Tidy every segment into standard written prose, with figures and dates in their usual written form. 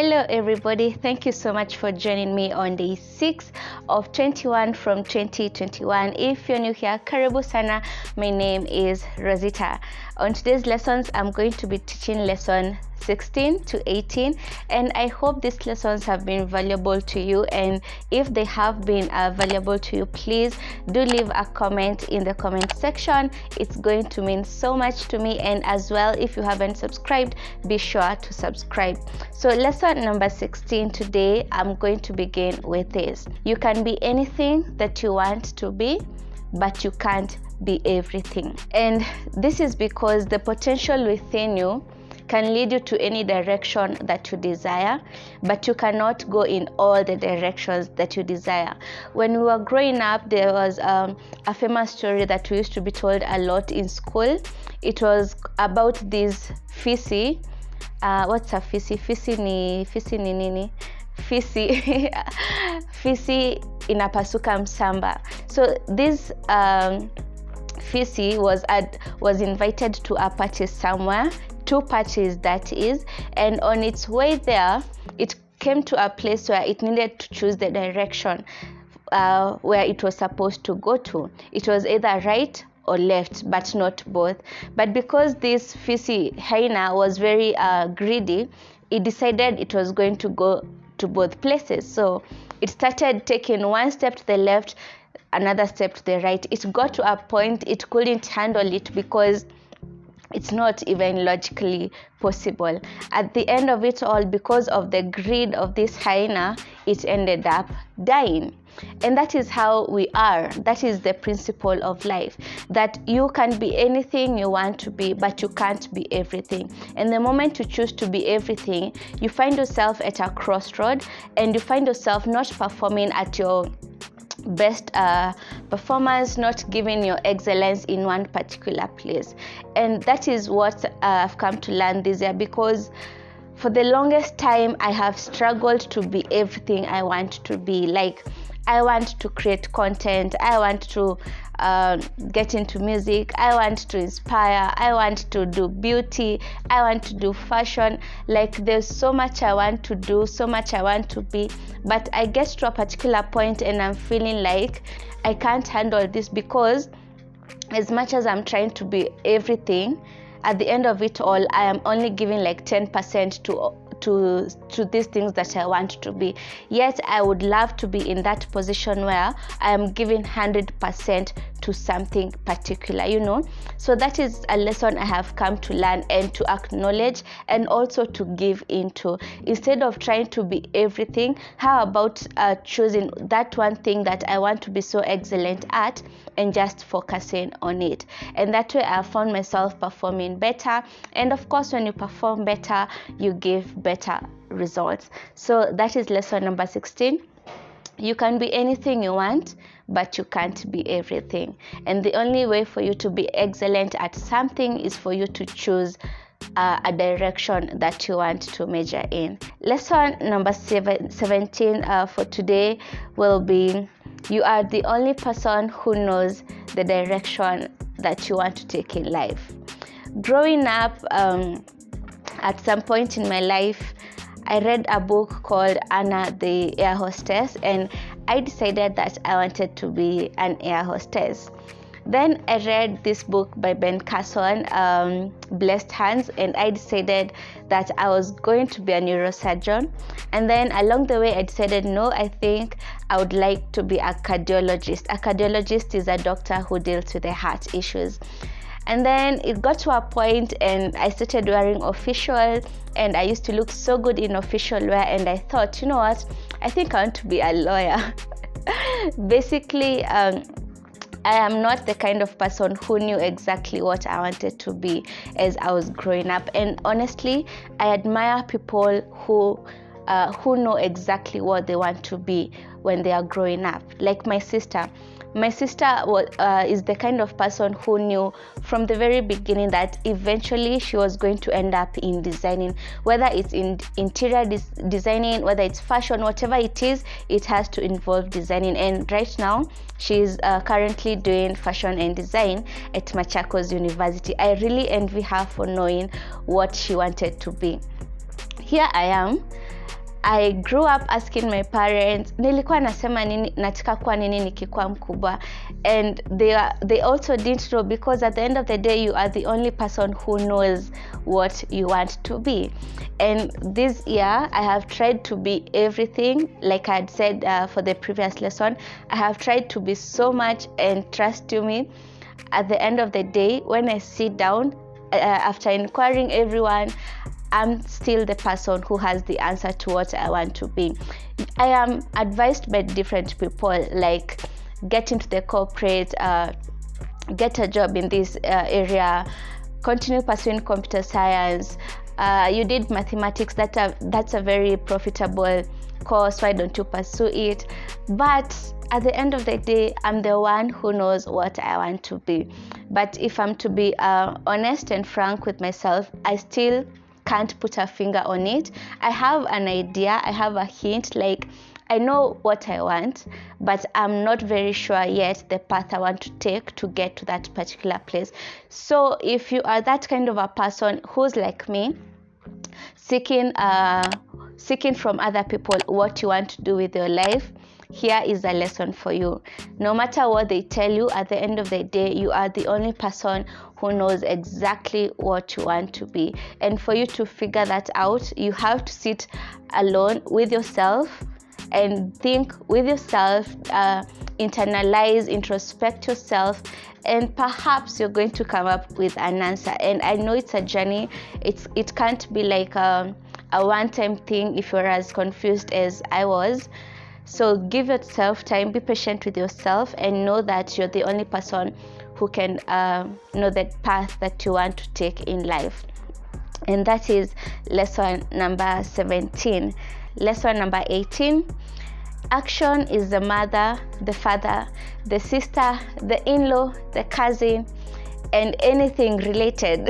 Hello everybody, thank you so much for joining me on day 6 of 21 from 2021. If you're new here, karibu sana. My name is Rosita. On today's lessons, I'm going to be teaching lesson 16 to 18, and I hope these lessons have been valuable to you. And if they have been valuable to you, please do leave a comment in the comment section. It's going to mean so much to me. And as well, if you haven't subscribed, be sure to subscribe. So lesson number 16 today, I'm going to begin with this. You can be anything that you want to be, but you can't be everything. And this is because the potential within you can lead you to any direction that you desire, but you cannot go in all the directions that you desire. When we were growing up, there was a famous story that we used to be told a lot in school. It was about this fisi. What's a fisi? Fisi ni nini? Fisi fisi inapasuka msamba. So this fisi was invited to a party somewhere, 2 parties that is, and on its way there, it came to a place where it needed to choose the direction where it was supposed to go to. It was either right or left, but not both. But because this fisi hyena was very greedy, it decided it was going to go to both places. So it started taking one step to the left, another step to the right. It got to a point it couldn't handle it because it's not even logically possible. At the end of it all, because of the greed of this hyena, it ended up dying. And that is how we are. That is the principle of life, that you can be anything you want to be, but you can't be everything. And the moment you choose to be everything, you find yourself at a crossroad, and you find yourself not performing at your best performance, not giving your excellence in one particular place. And that is what I've come to learn this year, because for the longest time I have struggled to be everything I want to be. Like, I want to create content, I want to get into music, I want to inspire, I want to do beauty, I want to do fashion. Like, there's so much I want to do, so much I want to be, but I get to a particular point and I'm feeling like I can't handle this, because as much as I'm trying to be everything, at the end of it all, I am only giving like 10% to these things that I want to be. Yet I would love to be in that position where I am giving 100% to something particular, you know. So that is a lesson I have come to learn and to acknowledge, and also to give into. Instead of trying to be everything, how about choosing that one thing that I want to be so excellent at and just focusing on it? And that way I found myself performing better. And of course, when you perform better, you give better results. So that is lesson number 16. You can be anything you want, but you can't be everything. And the only way for you to be excellent at something is for you to choose a direction that you want to major in. Lesson number 17 for today will be, you are the only person who knows the direction that you want to take in life. Growing up, at some point in my life, I read a book called Anna the Air Hostess, and I decided that I wanted to be an air hostess. Then I read this book by Ben Carson, Blessed Hands, and I decided that I was going to be a neurosurgeon. And then along the way, I decided, no, I think I would like to be a cardiologist. A cardiologist is a doctor who deals with the heart issues. And then it got to a point and I started wearing official, and I used to look so good in official wear, and I thought, you know what, I think I want to be a lawyer. Basically, I am not the kind of person who knew exactly what I wanted to be as I was growing up. And honestly, I admire people who know exactly what they want to be when they are growing up. Like my sister. My sister is the kind of person who knew from the very beginning that eventually she was going to end up in designing, whether it's in interior designing, whether it's fashion, whatever it is, it has to involve designing. And right now, she's currently doing fashion and design at Machakos University. I really envy her for knowing what she wanted to be. Here I am. I grew up asking my parents, nilikuwa nasema nini, nataka kuwa nini nikikuwa mkubwa, and they also didn't know, because at the end of the day you are the only person who knows what you want to be. And this year I have tried to be everything, like I had said for the previous lesson. I have tried to be so much, and trust you me, at the end of the day, when I sit down after inquiring everyone, I'm still the person who has the answer to what I want to be. I am advised by different people, like get into the corporate, get a job in this area, continue pursuing computer science. You did mathematics, that's a very profitable course, why don't you pursue it? But at the end of the day, I'm the one who knows what I want to be. But if I'm to be honest and frank with myself, I still can't put a finger on it. I have an idea, I have a hint, like I know what I want, but I'm not very sure yet the path I want to take to get to that particular place. So if you are that kind of a person who's like me, seeking from other people what you want to do with your life, here is a lesson for you. No matter what they tell you, at the end of the day, you are the only person who knows exactly what you want to be. And for you to figure that out, you have to sit alone with yourself and think with yourself, internalize, introspect yourself, and perhaps you're going to come up with an answer. And I know it's a journey. It can't be like a one-time thing if you're as confused as I was. So give yourself time, be patient with yourself, and know that you're the only person who can know the path that you want to take in life. And that is lesson number 17. Lesson number 18. Action is the mother, the father, the sister, the in-law, the cousin, and anything related.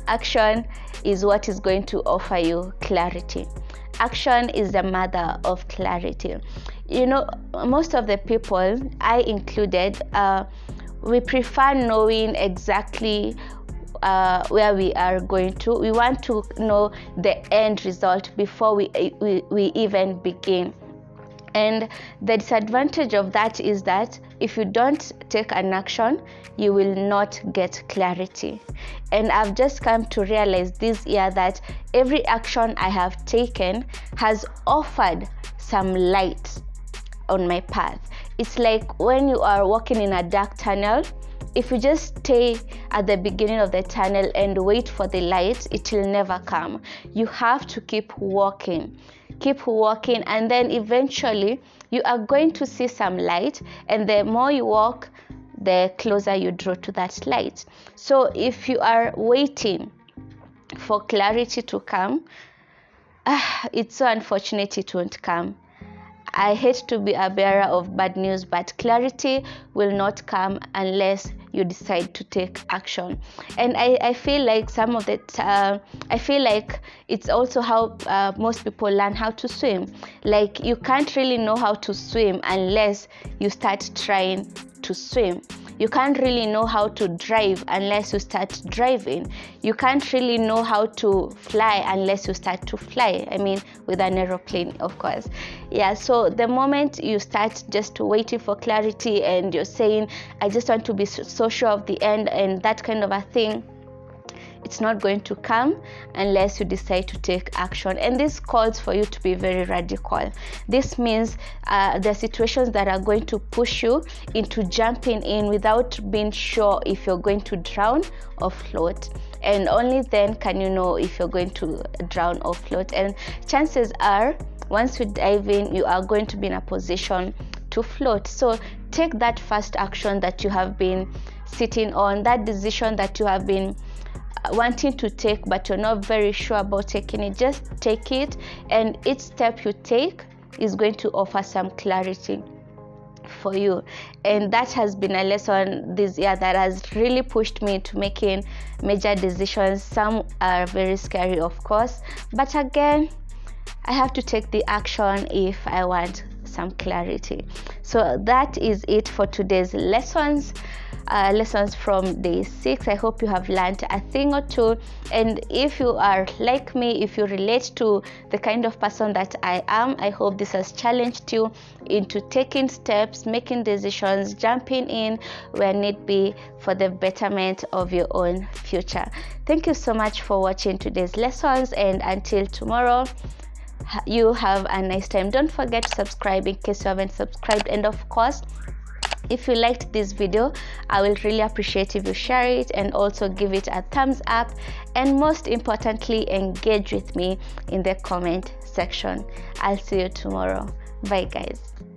Action is what is going to offer you clarity. Action is the mother of clarity. You know, most of the people, I included, we prefer knowing exactly where we are going to. We want to know the end result before we even begin. And the disadvantage of that is that if you don't take an action, you will not get clarity. And I've just come to realize this year that every action I have taken has offered some light on my path. It's like when you are walking in a dark tunnel, if you just stay at the beginning of the tunnel and wait for the light, it will never come. You have to keep walking, and then eventually you are going to see some light, and the more you walk, the closer you draw to that light. So if you are waiting for clarity to come, it's so unfortunate it won't come. I hate to be a bearer of bad news, but clarity will not come unless you decide to take action. And I feel like some of it, I feel like it's also how most people learn how to swim. Like you can't really know how to swim unless you start trying to swim. You can't really know how to drive unless you start driving. You can't really know how to fly unless you start to fly. I mean, with an aeroplane, of course. Yeah, so the moment you start just waiting for clarity and you're saying, I just want to be so sure of the end and that kind of a thing, it's not going to come unless you decide to take action. And this calls for you to be very radical. This means there are situations that are going to push you into jumping in without being sure if you're going to drown or float. And only then can you know if you're going to drown or float. And chances are, once you dive in, you are going to be in a position to float. So take that first action that you have been sitting on, that decision that you have been wanting to take but you're not very sure about taking it. Just take it, and each step you take is going to offer some clarity for you. And that has been a lesson this year that has really pushed me to making major decisions. Some are very scary, of course, but again, I have to take the action if I want some clarity. So that is it for today's lessons from day 6. I hope you have learned a thing or two, and if you are like me, if you relate to the kind of person that I am, I hope this has challenged you into taking steps, making decisions, jumping in where need be for the betterment of your own future. Thank you so much for watching today's lessons, and until tomorrow, you have a nice time. Don't forget to subscribe in case you haven't subscribed, and of course, if you liked this video, I will really appreciate if you share it and also give it a thumbs up, and most importantly, engage with me in the comment section. I'll see you tomorrow. Bye guys.